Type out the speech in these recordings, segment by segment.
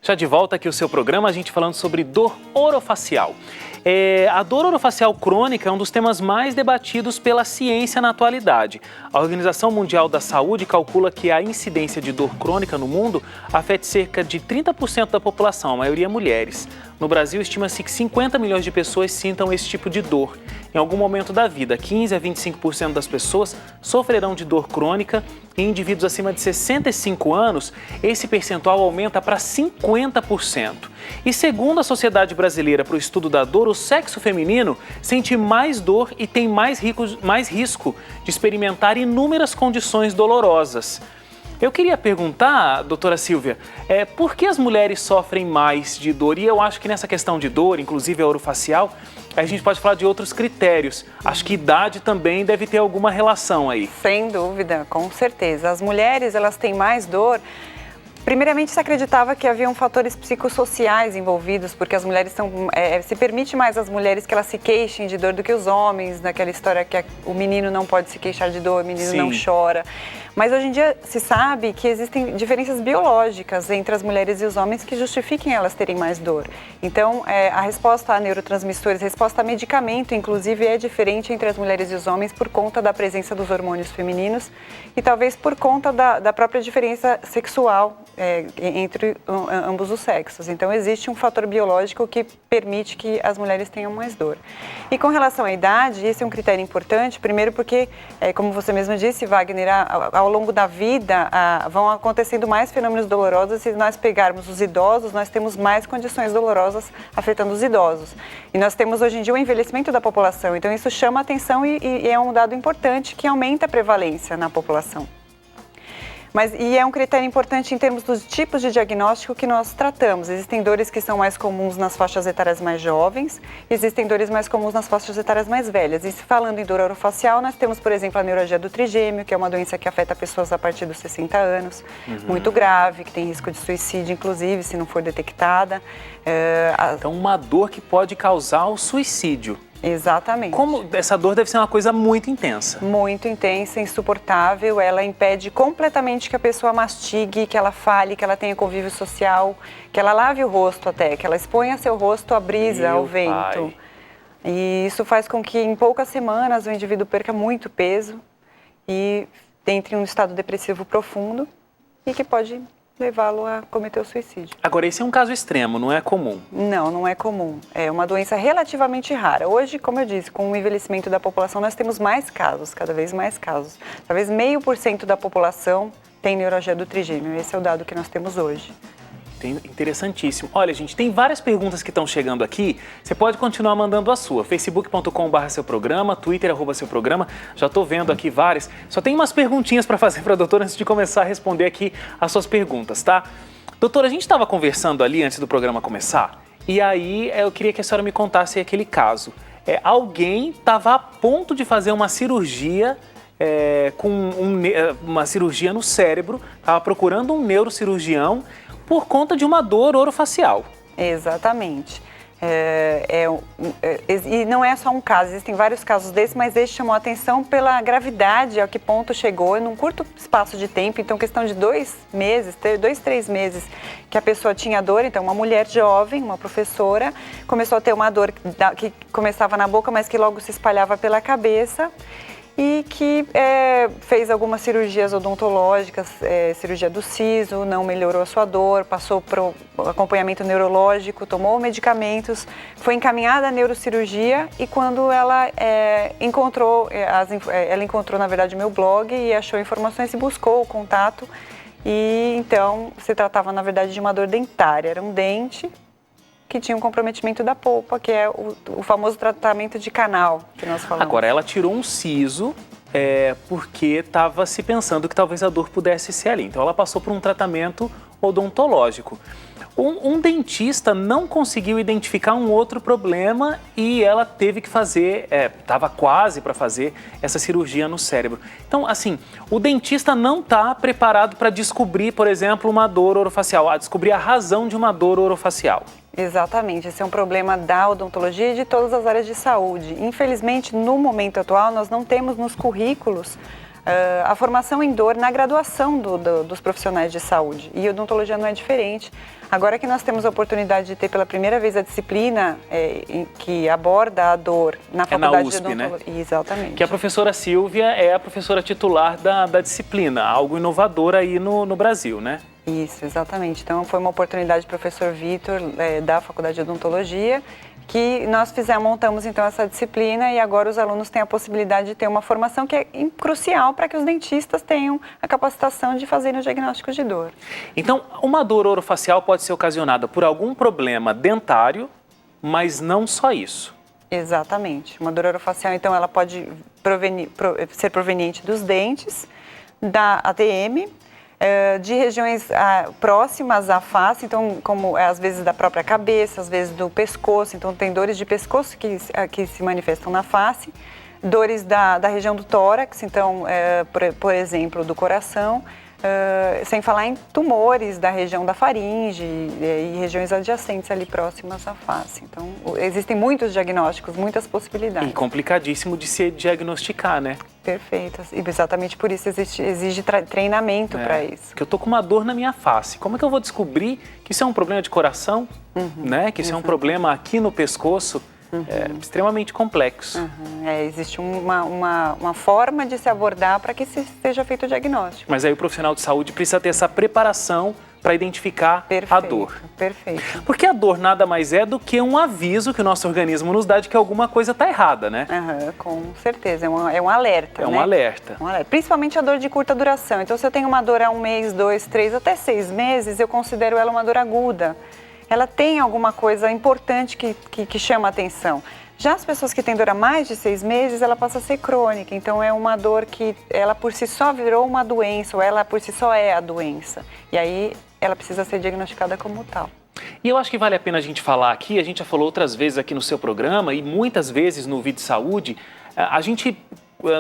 Já de volta aqui o seu programa, a gente falando sobre dor orofacial. A dor orofacial crônica é um dos temas mais debatidos pela ciência na atualidade. A Organização Mundial da Saúde calcula que a incidência de dor crônica no mundo afeta cerca de 30% da população, a maioria mulheres. No Brasil, estima-se que 50 milhões de pessoas sintam esse tipo de dor. Em algum momento da vida, 15 a 25% das pessoas sofrerão de dor crônica e em indivíduos acima de 65 anos, esse percentual aumenta para 50%. E segundo a Sociedade Brasileira para o Estudo da Dor, o sexo feminino sente mais dor e tem mais risco de experimentar inúmeras condições dolorosas. Eu queria perguntar, doutora Silvia, por que as mulheres sofrem mais de dor? E eu acho que nessa questão de dor, inclusive a orofacial, a gente pode falar de outros critérios. Acho que idade também deve ter alguma relação aí. Sem dúvida, com certeza. As mulheres, elas têm mais dor. Primeiramente, se acreditava que haviam fatores psicossociais envolvidos, porque as mulheres se permite mais às mulheres que elas se queixem de dor do que os homens, naquela história que o menino não pode se queixar de dor, o menino Sim. não chora. Mas hoje em dia se sabe que existem diferenças biológicas entre as mulheres e os homens que justifiquem elas terem mais dor. Então, a resposta a neurotransmissores, a resposta a medicamento, inclusive, é diferente entre as mulheres e os homens por conta da presença dos hormônios femininos e talvez por conta da própria diferença sexual entre ambos os sexos. Então, existe um fator biológico que permite que as mulheres tenham mais dor. E com relação à idade, esse é um critério importante, primeiro porque, como você mesmo disse, Wagner, ao longo da vida vão acontecendo mais fenômenos dolorosos. Se nós pegarmos os idosos, nós temos mais condições dolorosas afetando os idosos. E nós temos hoje em dia o envelhecimento da população, então isso chama a atenção e é um dado importante que aumenta a prevalência na população. E é um critério importante em termos dos tipos de diagnóstico que nós tratamos. Existem dores que são mais comuns nas faixas etárias mais jovens, existem dores mais comuns nas faixas etárias mais velhas. E falando em dor orofacial, nós temos, por exemplo, a neuralgia do trigêmeo, que é uma doença que afeta pessoas a partir dos 60 anos, muito grave, que tem risco de suicídio, inclusive, se não for detectada. Então, uma dor que pode causar o suicídio. Exatamente. Como essa dor deve ser uma coisa muito intensa. Muito intensa, insuportável. Ela impede completamente que a pessoa mastigue, que ela fale, que ela tenha convívio social, que ela lave o rosto até, que ela exponha seu rosto à brisa, ao vento. Pai. E isso faz com que em poucas semanas o indivíduo perca muito peso e entre em um estado depressivo profundo e que pode levá-lo a cometer o suicídio. Agora, esse é um caso extremo, não é comum? Não, não é comum. É uma doença relativamente rara. Hoje, como eu disse, com o envelhecimento da população, nós temos mais casos, cada vez mais casos. Talvez 0,5% da população tem neuralgia do trigêmeo. Esse é o dado que nós temos hoje. Interessantíssimo. Olha, gente, tem várias perguntas que estão chegando aqui. Você pode continuar mandando a sua. facebook.com/seuprograma, Twitter @seuprograma. Já estou vendo aqui várias. Só tem umas perguntinhas para fazer para a doutora antes de começar a responder aqui as suas perguntas, tá? Doutora, a gente estava conversando ali antes do programa começar e aí eu queria que a senhora me contasse aquele caso. Alguém estava a ponto de fazer uma cirurgia uma cirurgia no cérebro, estava procurando um neurocirurgião por conta de uma dor orofacial. Exatamente. E não é só um caso, existem vários casos desses, mas esse chamou a atenção pela gravidade, a que ponto chegou, num curto espaço de tempo, então questão de 2 meses, 3 meses que a pessoa tinha dor. Então uma mulher jovem, uma professora, começou a ter uma dor que começava na boca, mas que logo se espalhava pela cabeça, e que fez algumas cirurgias odontológicas, cirurgia do siso, não melhorou a sua dor, passou para o acompanhamento neurológico, tomou medicamentos, foi encaminhada à neurocirurgia e quando ela encontrou, na verdade, meu blog e achou informações e buscou o contato e então se tratava, na verdade, de uma dor dentária, era um dente que tinha um comprometimento da polpa, que é o famoso tratamento de canal que nós falamos. Agora, ela tirou um siso porque estava se pensando que talvez a dor pudesse ser ali. Então, ela passou por um tratamento odontológico. Um dentista não conseguiu identificar um outro problema e ela teve que fazer, estava quase para fazer essa cirurgia no cérebro. Então, assim, o dentista não está preparado para descobrir, por exemplo, uma dor orofacial, descobrir a razão de uma dor orofacial. Exatamente, esse é um problema da odontologia e de todas as áreas de saúde. Infelizmente, no momento atual, nós não temos nos currículos a formação em dor na graduação dos profissionais de saúde. E odontologia não é diferente. Agora que nós temos a oportunidade de ter pela primeira vez a disciplina que aborda a dor na faculdade USP, de odontologia. né? Exatamente. Que a professora Silvia é a professora titular da disciplina, algo inovador aí no Brasil, né? Isso, exatamente. Então foi uma oportunidade do professor Vitor, da Faculdade de Odontologia, que nós montamos então essa disciplina e agora os alunos têm a possibilidade de ter uma formação que é crucial para que os dentistas tenham a capacitação de fazerem os diagnósticos de dor. Então, uma dor orofacial pode ser ocasionada por algum problema dentário, mas não só isso. Exatamente. Uma dor orofacial, então, ela pode ser proveniente dos dentes, da ATM, de regiões próximas à face, então, como às vezes da própria cabeça, às vezes do pescoço, então tem dores de pescoço que se manifestam na face, dores da região do tórax, então, por exemplo, do coração, sem falar em tumores da região da faringe e regiões adjacentes ali próximas à face. Então, existem muitos diagnósticos, muitas possibilidades. E complicadíssimo de se diagnosticar, né? Perfeito. E exatamente por isso exige treinamento para isso. Porque eu tô com uma dor na minha face. Como é que eu vou descobrir que isso é um problema de coração, né? Que isso é um problema aqui no pescoço? É extremamente complexo. Existe uma forma de se abordar para que seja feito o diagnóstico. Mas aí o profissional de saúde precisa ter essa preparação para identificar a dor. Perfeito. Porque a dor nada mais é do que um aviso que o nosso organismo nos dá de que alguma coisa está errada, né? Com certeza, é um alerta, né? Um alerta. Principalmente a dor de curta duração. Então, se eu tenho uma dor há 1 mês, 2, 3, até 6 meses, eu considero ela uma dor aguda. Ela tem alguma coisa importante que chama a atenção. Já as pessoas que têm dor há mais de 6 meses, ela passa a ser crônica. Então, é uma dor que ela por si só virou uma doença, ou ela por si só é a doença. E aí, ela precisa ser diagnosticada como tal. E eu acho que vale a pena a gente falar aqui, a gente já falou outras vezes aqui no seu programa e muitas vezes no Vídeo Saúde, a gente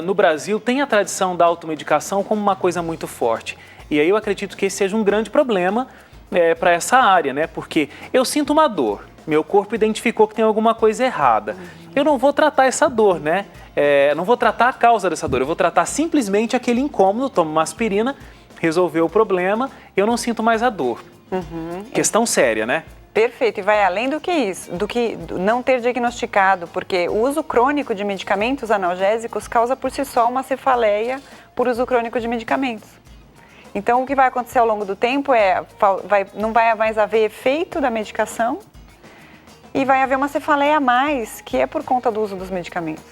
no Brasil tem a tradição da automedicação como uma coisa muito forte. E aí eu acredito que esse seja um grande problema para essa área, né? Porque eu sinto uma dor, meu corpo identificou que tem alguma coisa errada. Eu não vou tratar essa dor, né? Não vou tratar a causa dessa dor, eu vou tratar simplesmente aquele incômodo, tomo uma aspirina, resolveu o problema, eu não sinto mais a dor. Questão séria, né? Perfeito, e vai além do que isso, do que não ter diagnosticado, porque o uso crônico de medicamentos analgésicos causa por si só uma cefaleia por uso crônico de medicamentos. Então, o que vai acontecer ao longo do tempo não vai mais haver efeito da medicação e vai haver uma cefaleia a mais, que é por conta do uso dos medicamentos,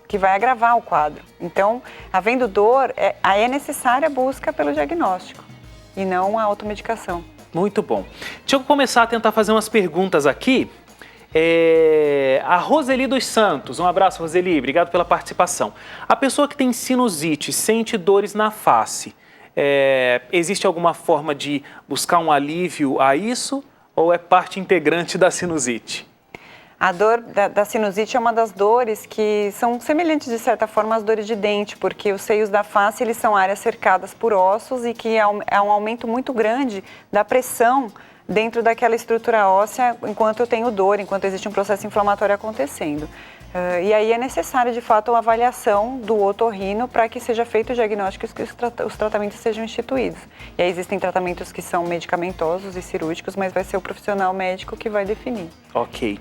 que vai agravar o quadro. Então, havendo dor, é necessária a busca pelo diagnóstico e não a automedicação. Muito bom. Deixa eu começar a tentar fazer umas perguntas aqui. A Roseli dos Santos, um abraço, Roseli, obrigado pela participação. A pessoa que tem sinusite sente dores na face. Existe alguma forma de buscar um alívio a isso ou é parte integrante da sinusite? A dor da sinusite é uma das dores que são semelhantes, de certa forma, às dores de dente, porque os seios da face eles são áreas cercadas por ossos e que há um aumento muito grande da pressão dentro daquela estrutura óssea enquanto eu tenho dor, enquanto existe um processo inflamatório acontecendo. E aí é necessário, de fato, uma avaliação do otorrino para que seja feito o diagnóstico e que os tratamentos sejam instituídos. E aí existem tratamentos que são medicamentosos e cirúrgicos, mas vai ser o profissional médico que vai definir. Ok.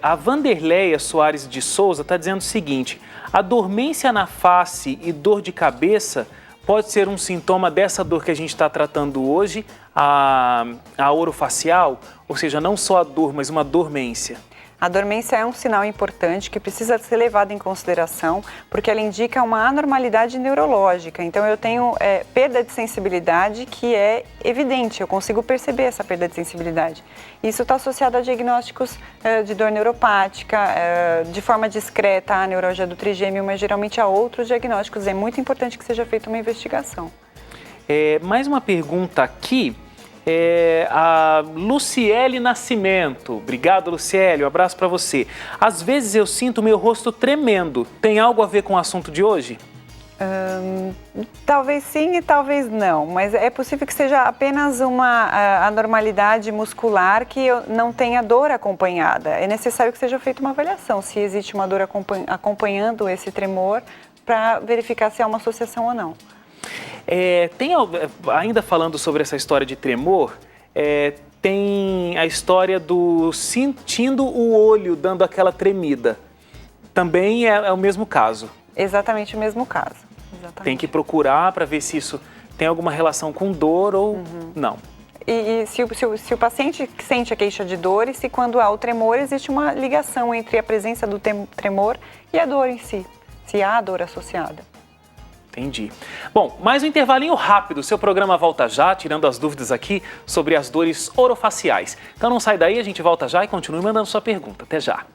A Vanderleia Soares de Souza está dizendo o seguinte: a dormência na face e dor de cabeça pode ser um sintoma dessa dor que a gente está tratando hoje, a orofacial, ou seja, não só a dor, mas uma dormência. A dormência é um sinal importante que precisa ser levado em consideração porque ela indica uma anormalidade neurológica. Então eu tenho perda de sensibilidade que é evidente, eu consigo perceber essa perda de sensibilidade. Isso está associado a diagnósticos de dor neuropática, de forma discreta à neuralgia do trigêmeo, mas geralmente a outros diagnósticos. É muito importante que seja feita uma investigação. Mais uma pergunta aqui. A Luciele Nascimento. Obrigado, Luciele. Um abraço para você. Às vezes eu sinto meu rosto tremendo. Tem algo a ver com o assunto de hoje? Talvez sim e talvez não, mas é possível que seja apenas uma anormalidade muscular que não tenha dor acompanhada. É necessário que seja feita uma avaliação se existe uma dor acompanhando esse tremor para verificar se há uma associação ou não. Ainda falando sobre essa história de tremor, tem a história do sentindo o olho dando aquela tremida. Também é o mesmo caso. Exatamente o mesmo caso. Exatamente. Tem que procurar para ver se isso tem alguma relação com dor ou não. E se o paciente sente a queixa de dor e se quando há o tremor, existe uma ligação entre a presença do tremor e a dor em si, se há dor associada. Entendi. Bom, mais um intervalinho rápido. Seu programa volta já, tirando as dúvidas aqui sobre as dores orofaciais. Então não sai daí, a gente volta já e continue mandando sua pergunta. Até já.